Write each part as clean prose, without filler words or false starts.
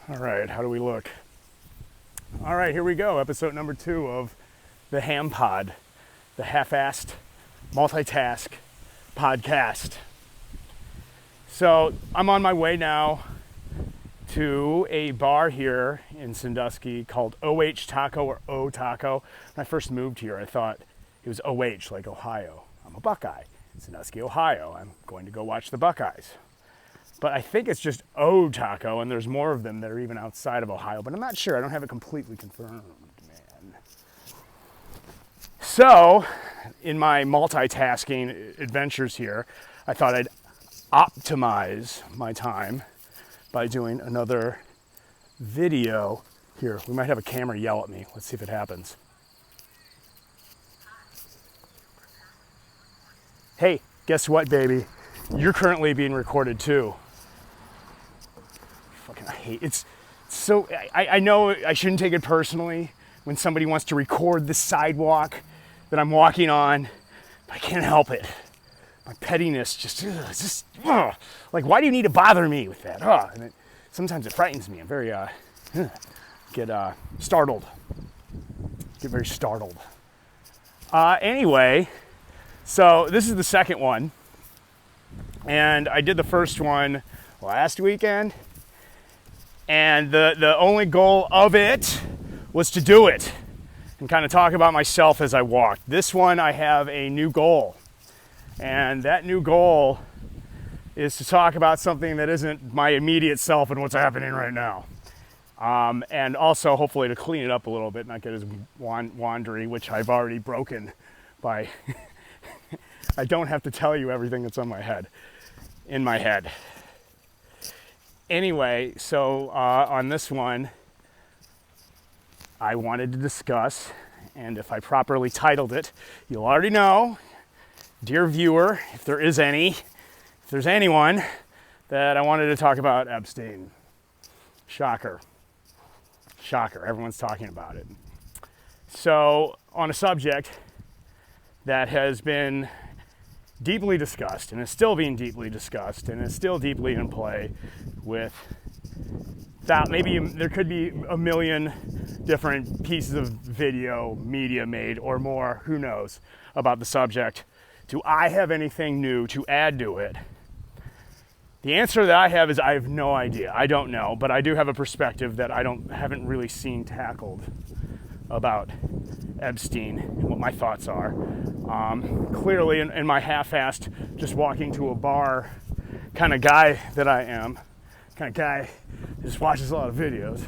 All right, how do we look? All right, here we go. Episode number 2 of the Ham Pod, the half-assed multitask podcast. So I'm on my way now to a bar here in Sandusky called OH Taco or O Taco. When I first moved here, I thought it was OH, like Ohio. I'm a Buckeye, Sandusky, Ohio. I'm going to go watch the Buckeyes. But I think it's just O Taco, and there's more of them that are even outside of Ohio, but I'm not sure. I don't have it completely confirmed, man. So, in my multitasking adventures here, I thought I'd optimize my time by doing another video. Here, we might have a camera yell at me. Let's see if it happens. Hey, guess what, baby? You're currently being recorded too. Fucking, I hate it's so. I know I shouldn't take it personally when somebody wants to record the sidewalk that I'm walking on, but I can't help it. My pettiness just like, why do you need to bother me with that? And sometimes it frightens me. I'm very get startled. Get very startled. Anyway, so this is the second one. And I did the first one last weekend, and the only goal of it was to do it and kind of talk about myself as I walked. This one, I have a new goal, and that new goal is to talk about something that isn't my immediate self and what's happening right now. And also, hopefully, to clean it up a little bit, not get as wandery, which I've already broken by... I don't have to tell you everything that's on my head. In my head. Anyway, so on this one, I wanted to discuss, and if I properly titled it, you'll already know, dear viewer, if there is any, if there's anyone, that I wanted to talk about EPSTEIN. Shocker. Shocker, everyone's talking about it. So, on a subject that has been deeply discussed and is still being deeply discussed and is still deeply in play with that. Maybe there could be a million different pieces of video media made or more, who knows, about the subject. Do I have anything new to add to it? The answer that I have is I have no idea. I don't know, but I do have a perspective that I haven't really seen tackled about EPSTEIN and what my thoughts are. Clearly, in my half-assed, just walking to a bar kind of guy that I am, kind of guy that just watches a lot of videos,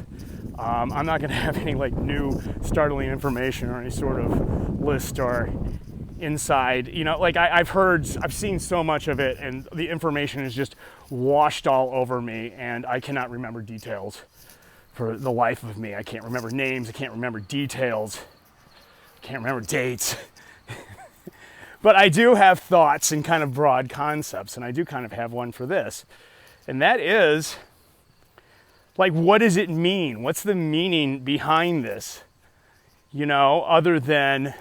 I'm not going to have any like new startling information or any sort of list or inside, like I've seen so much of it, and the information is just washed all over me, and I cannot remember details for the life of me. I can't remember names, I can't remember details, I can't remember dates. But I do have thoughts and kind of broad concepts, and I do kind of have one for this. And that is, like, what does it mean? What's the meaning behind this? Other than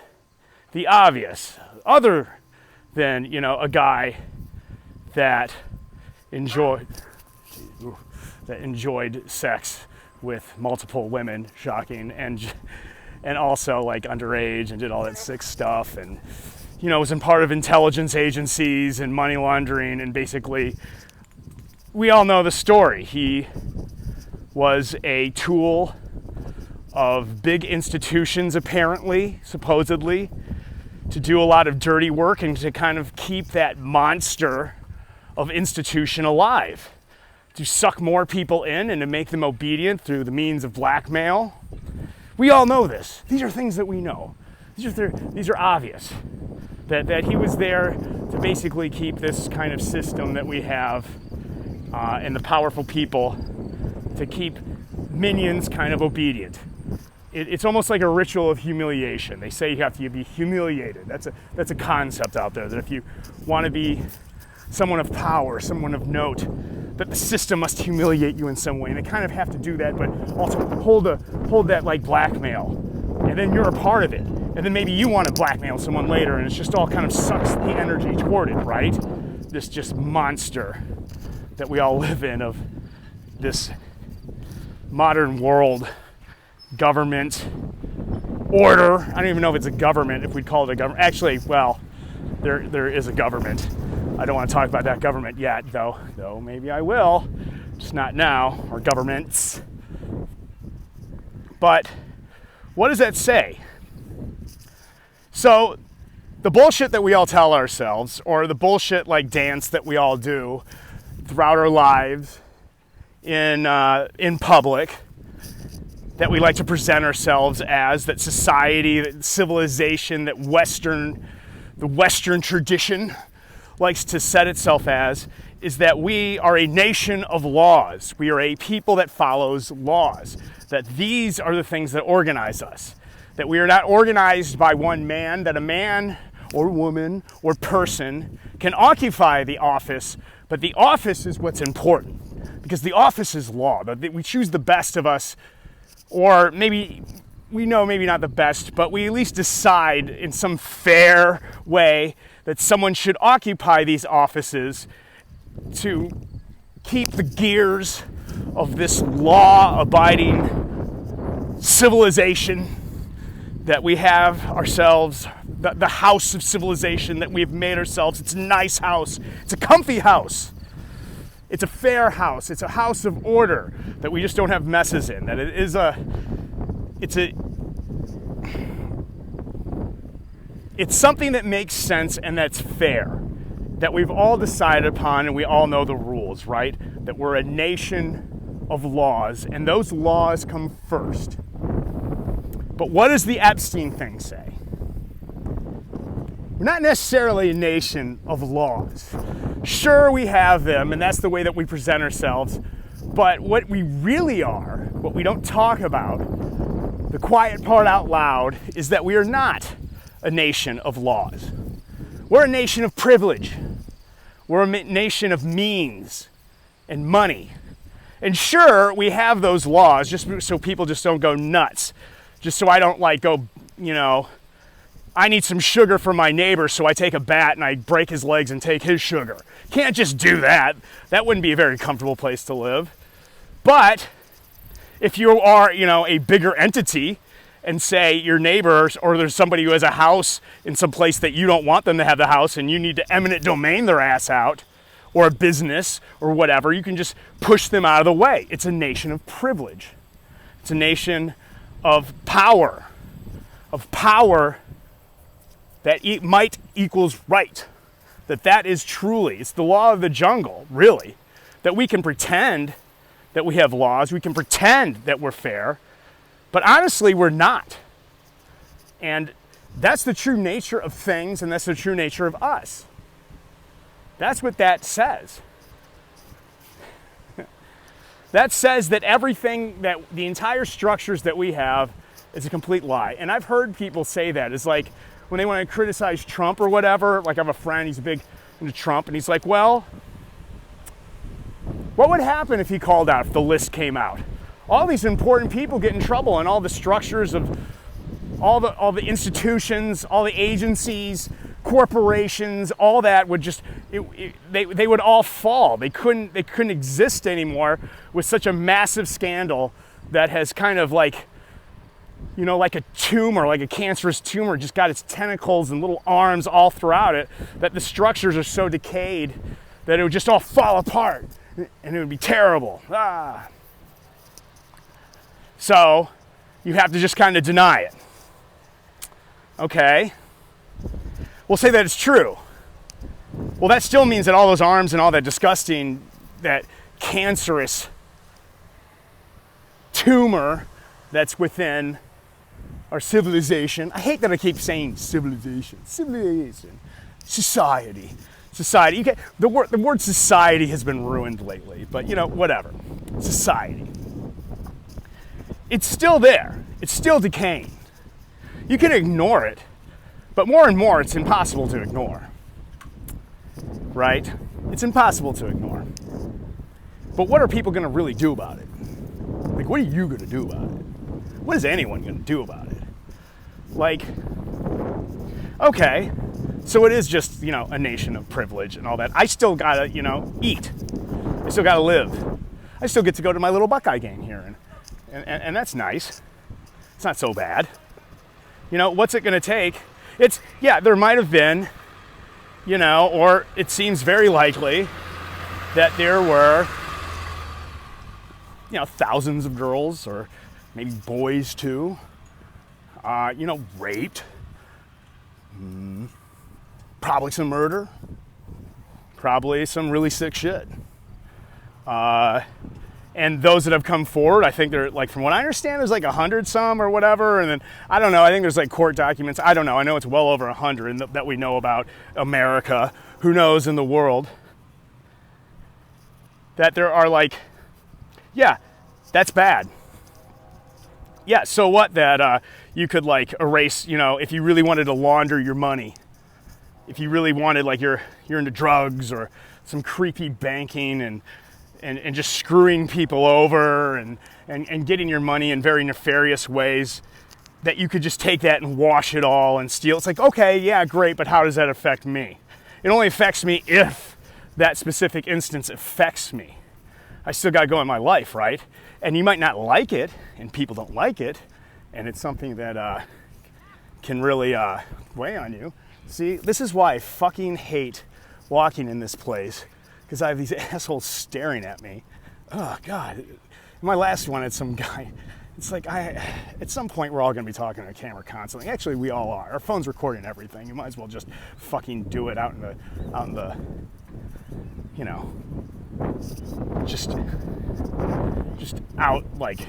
the obvious. Other than, a guy that enjoyed sex with multiple women, shocking, and also like underage and did all that sick stuff, and was in part of intelligence agencies and money laundering, and basically we all know the story. He was a tool of big institutions, apparently, supposedly, to do a lot of dirty work and to kind of keep that monster of institution alive, to suck more people in and to make them obedient through the means of blackmail. We all know this. These are things that we know. These are obvious. That he was there to basically keep this kind of system that we have and the powerful people, to keep minions kind of obedient. It's almost like a ritual of humiliation. They say you have to be humiliated. That's a concept out there, that if you want to be someone of power, someone of note, that the system must humiliate you in some way. And they kind of have to do that, but also hold that like blackmail. And then you're a part of it. And then maybe you want to blackmail someone later, and it's just all kind of sucks the energy toward it, right? This just monster that we all live in, of this modern world government order. I don't even know if it's a government, if we'd call it a government. Actually, well, there is a government. I don't want to talk about that government yet, though maybe I will, just not now, or governments. But what does that say? So the bullshit that we all tell ourselves, or the bullshit like dance that we all do throughout our lives in public, that we like to present ourselves as, that society, that civilization, that the Western tradition likes to set itself as, is that we are a nation of laws. We are a people that follows laws. That these are the things that organize us. That we are not organized by one man, that a man or woman or person can occupy the office, but the office is what's important. Because the office is law. That we choose the best of us, or maybe we know maybe not the best, but we at least decide in some fair way that someone should occupy these offices to keep the gears of this law-abiding civilization that we have ourselves, the house of civilization that we've made ourselves. It's a nice house. It's a comfy house. It's a fair house. It's a house of order that we just don't have messes in. That it's something that makes sense and that's fair. That we've all decided upon and we all know the rules, right? That we're a nation of laws and those laws come first. But what does the Epstein thing say? We're not necessarily a nation of laws. Sure, we have them, and that's the way that we present ourselves. But what we really are, what we don't talk about, the quiet part out loud, is that we are not a nation of laws. We're a nation of privilege. We're a nation of means and money. And sure, we have those laws just so people just don't go nuts. Just so I don't I need some sugar from my neighbor, so I take a bat and I break his legs and take his sugar. Can't just do that. That wouldn't be a very comfortable place to live. But if you are, a bigger entity and say your neighbors, or there's somebody who has a house in some place that you don't want them to have the house and you need to eminent domain their ass out, or a business or whatever, you can just push them out of the way. It's a nation of privilege. It's a nation of power that might equals right. That is truly, it's the law of the jungle, really. That we can pretend that we have laws, we can pretend that we're fair, but honestly, we're not. And that's the true nature of things, and that's the true nature of us. That's what that says. That says that everything, that the entire structures that we have is a complete lie. And I've heard people say that. It's like when they want to criticize Trump or whatever, like I have a friend, he's big into Trump, and he's like, well, what would happen if he called out, if the list came out? All these important people get in trouble, and all the structures of all the institutions, all the agencies, corporations, all that would just, they would all fall. They couldn't exist anymore with such a massive scandal that has kind of like a tumor, like a cancerous tumor, just got its tentacles and little arms all throughout it, that the structures are so decayed that it would just all fall apart and it would be terrible. So you have to just kind of deny it. Okay. We'll say that it's true. Well, that still means that all those arms and all that disgusting, that cancerous tumor that's within our civilization. I hate that I keep saying civilization. Society. The word society has been ruined lately, but whatever. Society. It's still there. It's still decaying. You can ignore it, but more and more it's impossible to ignore. Right? It's impossible to ignore. But what are people going to really do about it? Like, what are you going to do about it? What is anyone going to do about it? Like, okay, so it is just, a nation of privilege and all that. I still gotta, eat. I still gotta live. I still get to go to my little Buckeye game here And that's nice. It's not so bad. You know, what's it going to take? Yeah, there might have been, you know, or it seems very likely that there were, you know, thousands of girls, or maybe boys too, you know, raped, probably some murder, probably some really sick shit. And those that have come forward, I think they're, like, from what I understand, there's like 100 some or whatever. And then, I don't know, I think there's like court documents. I don't know. I know it's well over 100 that we know about America. Who knows in the world? That there are, like, yeah, that's bad. Yeah, so what that you could, like, erase, you know, if you really wanted to launder your money. If you really wanted, like, you're into drugs or some creepy banking and just screwing people over and getting your money in very nefarious ways, that you could just take that and wash it all and steal. It's like, okay, yeah, great, but how does that affect me? It only affects me if that specific instance affects me. I still got to go in my life, right? And you might not like it, and people don't like it, and it's something that can really weigh on you. See, this is why I fucking hate walking in this place, because I have these assholes staring at me. Oh, God. My last one had some guy. It's like, at some point, we're all going to be talking to a camera constantly. Actually, we all are. Our phone's recording everything. You might as well just fucking do it out in the, you know, just out, like,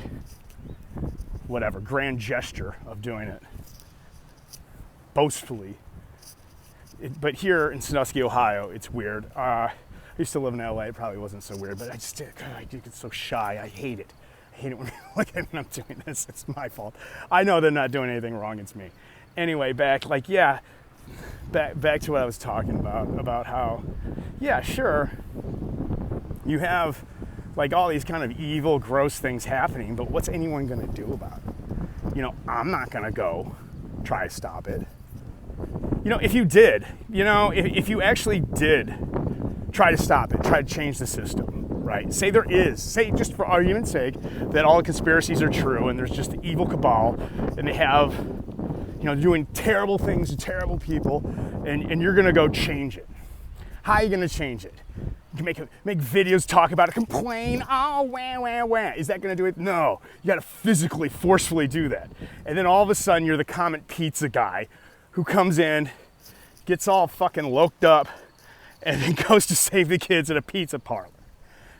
whatever, grand gesture of doing it. Boastfully. But here in Sandusky, Ohio, it's weird. I used to live in LA. It probably wasn't so weird, but I get so shy. I hate it. I hate it when people look at me when I'm doing this. It's my fault. I know they're not doing anything wrong. It's me. Anyway, back to what I was talking about how, yeah, sure, you have, like, all these kind of evil, gross things happening, but what's anyone going to do about it? You know, I'm not going to go try to stop it. You know, if you did, you know, if you actually did try to stop it, try to change the system, right? Say there is, say just for argument's sake, that all the conspiracies are true and there's just the evil cabal and they have, you know, doing terrible things to terrible people, and you're gonna go change it. How are you gonna change it? You can make videos, talk about it, complain, oh, wah, wah, wah. Is that gonna do it? No, you gotta physically, forcefully do that. And then all of a sudden you're the Comet Pizza guy who comes in, gets all fucking loked up, and then goes to save the kids at a pizza parlor.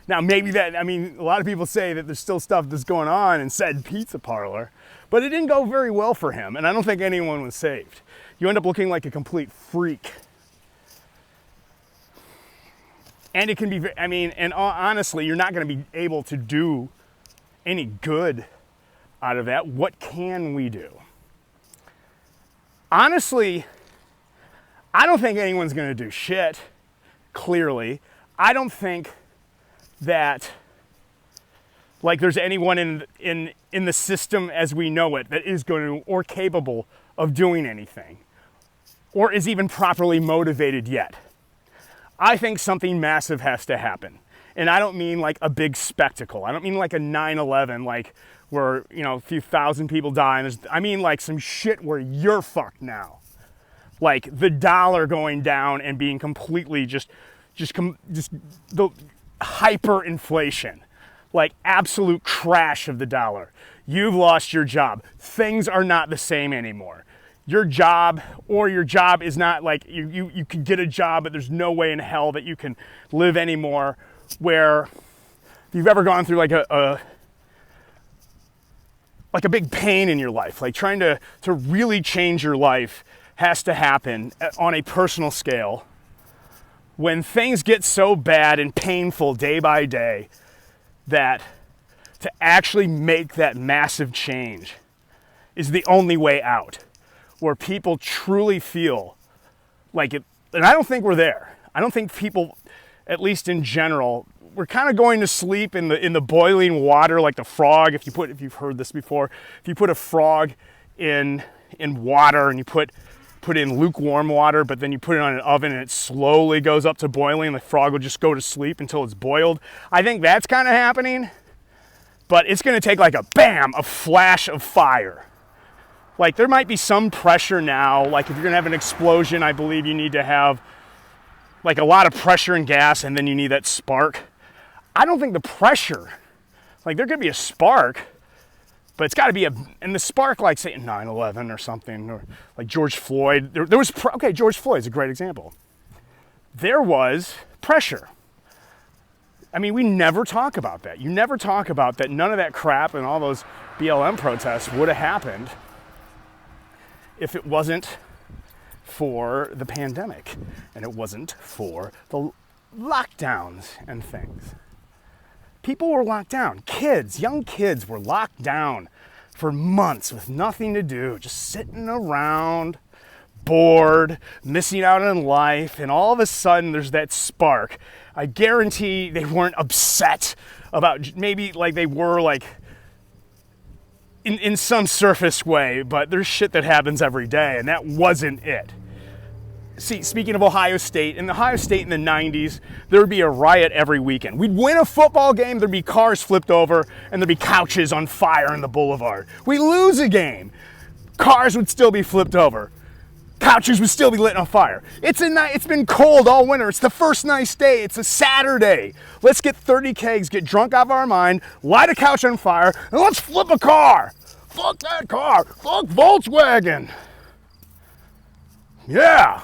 Now, maybe that, I mean, a lot of people say that there's still stuff that's going on in said pizza parlor, but it didn't go very well for him, and I don't think anyone was saved. You end up looking like a complete freak. And it can be, I mean, and honestly, you're not going to be able to do any good out of that. What can we do? Honestly, I don't think anyone's going to do shit, clearly. I don't think that, like, there's anyone in the system as we know it that is going to, or capable of doing anything, or is even properly motivated yet. I think something massive has to happen. And I don't mean like a big spectacle. I don't mean like a 9/11, like, where, you know, a few thousand people die. And I mean like some shit where you're fucked now. Like the dollar going down and being completely just the hyperinflation, like absolute crash of the dollar. You've lost your job. Things are not the same anymore. Your job is not like, you can get a job, but there's no way in hell that you can live anymore. Where if you've ever gone through like a big pain in your life, like trying to really change your life has to happen on a personal scale. When things get so bad and painful day by day, that to actually make that massive change is the only way out, where people truly feel like it. And I don't think we're there. I don't think people, at least in general, we're kind of going to sleep in the boiling water like the frog. If you've heard this before, if you put a frog in water and you put in lukewarm water, but then you put it on an oven and it slowly goes up to boiling, the frog will just go to sleep until it's boiled. I think that's kind of happening. but it's going to take like a bam, a flash of fire. Like there might be some pressure now, like if you're going to have an explosion, I believe you need to have like a lot of pressure and gas, and then you need that spark. I don't think the pressure, like there could be a spark, but it's got to be and the spark, like say 9/11 or something, or like George Floyd. There was, okay, George Floyd's a great example. There was pressure. I mean, we never talk about that. You never talk about that. None of that crap and all those BLM protests would have happened if it wasn't for the pandemic and it wasn't for the lockdowns and things. People were locked down. Kids, young kids were locked down for months with nothing to do, just sitting around, bored, missing out on life, and all of a sudden there's that spark. I guarantee they weren't upset about, maybe like they were like in some surface way, but there's shit that happens every day, and that wasn't it. See, speaking of Ohio State, in Ohio State in the 90s, there would be a riot every weekend. We'd win a football game, there'd be cars flipped over, and there'd be couches on fire in the boulevard. We lose a game, cars would still be flipped over. Couches would still be lit on fire. It's been cold all winter. It's the first nice day. It's a Saturday. Let's get 30 kegs, get drunk out of our mind, light a couch on fire, and let's flip a car. Fuck that car. Fuck Volkswagen. Yeah.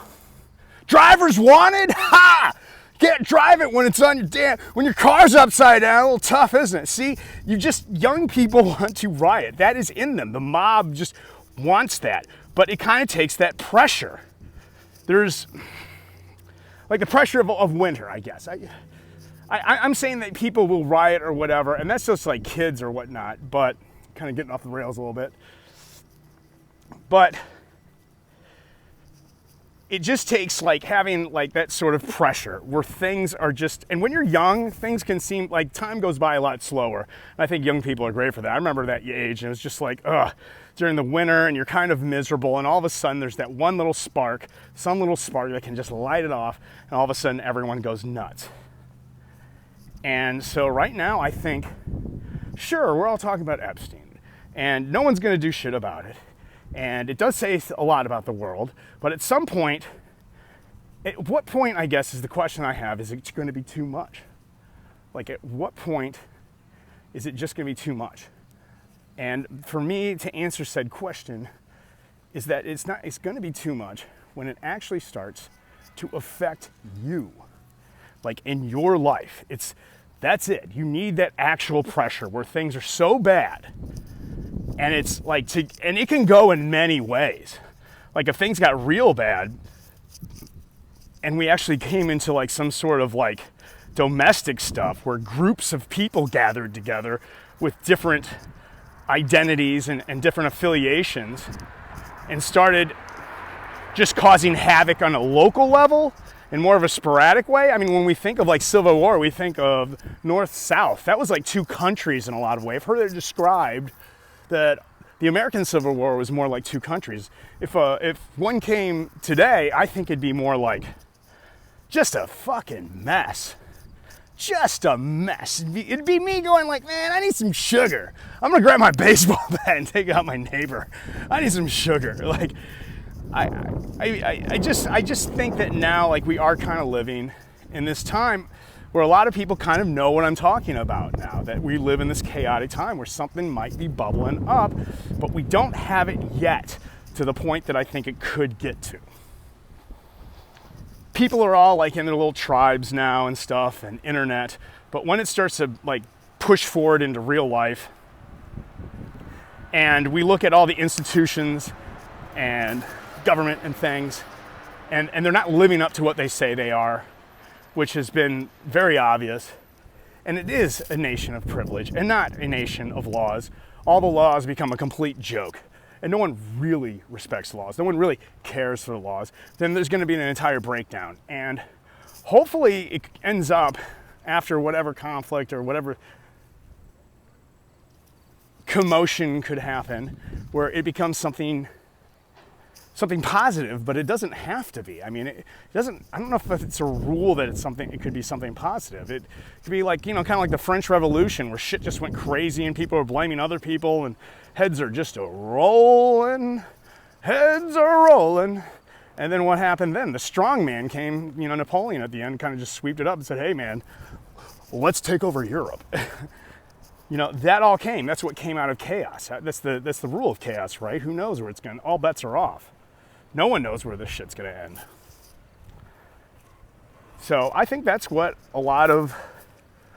Drivers wanted? Ha! Can't drive it when it's on your when your car's upside down. A little tough, isn't it? See, young people want to riot. That is in them. The mob just wants that. But it kind of takes that pressure. There's like the pressure of winter, I guess. I'm saying that people will riot or whatever, and that's just like kids or whatnot, but kind of getting off the rails a little bit. But it just takes like having like that sort of pressure where things are just, and when you're young, things can seem like time goes by a lot slower. And I think young people are great for that. I remember that age, and it was just like, during the winter, and you're kind of miserable, and all of a sudden there's that one little spark, some little spark that can just light it off, and all of a sudden everyone goes nuts. And so right now I think, sure, we're all talking about Epstein, and no one's gonna do shit about it. And it does say a lot about the world, but at some point, at what point, I guess, is the question I have, is it gonna be too much? Like at what point is it just gonna be too much? And for me to answer said question is that it's going to be too much when it actually starts to affect you, like in your life. That's it. You need that actual pressure where things are so bad, and it's like and it can go in many ways. Like if things got real bad, and we actually came into like some sort of like domestic stuff where groups of people gathered together with different identities and different affiliations and started just causing havoc on a local level in more of a sporadic way. I mean, when we think of like Civil War, we think of North-South. That was like two countries in a lot of ways. I've heard it described that the American Civil War was more like two countries. If one came today, I think it'd be more like just a fucking mess. Just a mess. It'd be me going like, man, I need some sugar. I'm gonna grab my baseball bat and take out my neighbor. I need some sugar. Like, I just think that now, like, we are kind of living in this time where a lot of people kind of know what I'm talking about now, that we live in this chaotic time where something might be bubbling up, but we don't have it yet to the point that I think it could get to. People are all like in their little tribes now and stuff and internet, but when it starts to like push forward into real life and we look at all the institutions and government and things, and they're not living up to what they say they are, which has been very obvious, and it is a nation of privilege and not a nation of laws. All the laws become a complete joke. And no one really respects laws. No one really cares for the laws. Then there's going to be an entire breakdown. And hopefully it ends up after whatever conflict or whatever commotion could happen, where it becomes something something positive, but it doesn't have to be. I mean, it doesn't, I don't know if it's a rule that it's something, it could be something positive. It could be like, you know, kind of like the French Revolution where shit just went crazy and people are blaming other people and heads are just rolling, heads are rolling. And then what happened then? The strong man came, you know, Napoleon at the end kind of just sweeped it up and said, hey man, let's take over Europe. You know, that all came, that's what came out of chaos. That's the rule of chaos, right? Who knows where it's going? All bets are off. No one knows where this shit's going to end. So I think that's what a lot of,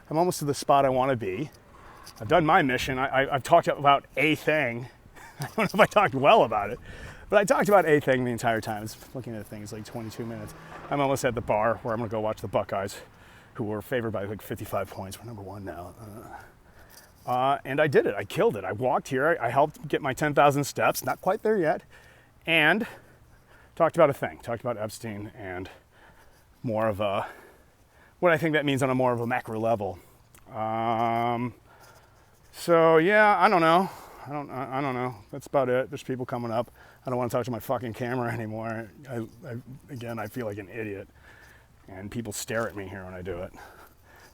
I'm almost to the spot I want to be. I've done my mission. I've talked about a thing. I don't know if I talked well about it, but I talked about a thing the entire time. It's looking at things like 22 minutes. I'm almost at the bar where I'm going to go watch the Buckeyes, who were favored by like 55 points. We're number one now. And I did it. I killed it. I walked here. I helped get my 10,000 steps. Not quite there yet. And talked about a thing. Talked about Epstein and more of a, what I think that means on a more of a macro level. So yeah, I don't know. I don't know. That's about it. There's people coming up. I don't want to talk to my fucking camera anymore. Again, I feel like an idiot. And people stare at me here when I do it.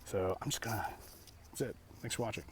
So I'm just gonna, that's it. Thanks for watching.